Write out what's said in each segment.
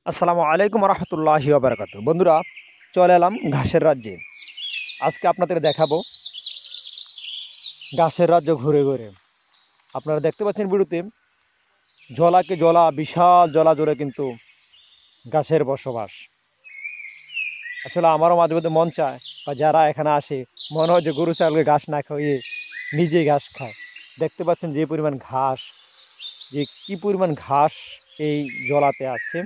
আসসালামু আলাইকুম রহমতুল্লাহি ওয়া বন্ধুরা, চলে এলাম ঘাসের রাজ্যে। আজকে আপনাদের দেখাবো ঘাসের রাজ্য ঘুরে ঘুরে। আপনারা দেখতে পাচ্ছেন ভিডিওতে, জলাকে জলা, বিশাল জলা জুড়ে কিন্তু ঘাসের বসবাস। আসলে আমারও মাঝে মধ্যে মন চায়, বা যারা এখানে আসে মনে হয় যে গরু ছাগলকে ঘাস না খাইয়ে নিজে ঘাস খায়। দেখতে পাচ্ছেন যে পরিমাণ ঘাস, যে কি পরিমাণ ঘাস এই জলাতে আছে।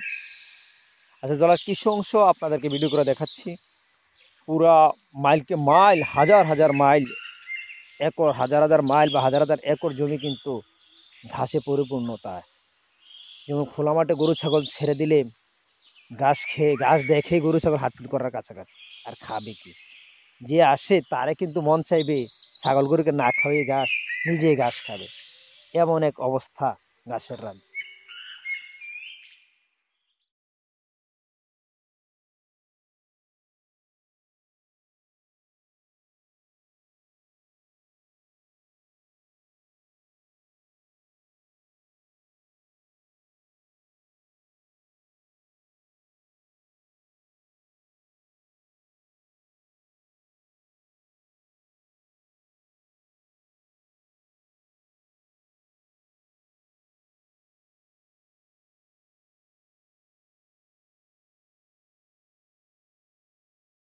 আচ্ছা, জলার কিছু অংশ আপনাদেরকে ভিডিও করে দেখাচ্ছি। পুরা মাইলকে মাইল, হাজার হাজার মাইল, একর, হাজার হাজার মাইল বা হাজার হাজার একর জমি কিন্তু ঘাসে পরিপূর্ণতায়। যেমন খোলা মাঠে গরু ছাগল ছেড়ে দিলে ঘাস খেয়ে, ঘাস দেখে গরু ছাগল হাঁটফিট করার কাছাকাছি। আর খাবে কি? যে আসে তারে কিন্তু মন চাইবে ছাগল গরুকে না খাওয়িয়ে ঘাস, নিজে ঘাস খাবে। এমন এক অবস্থা ঘাসের রাজ্যে।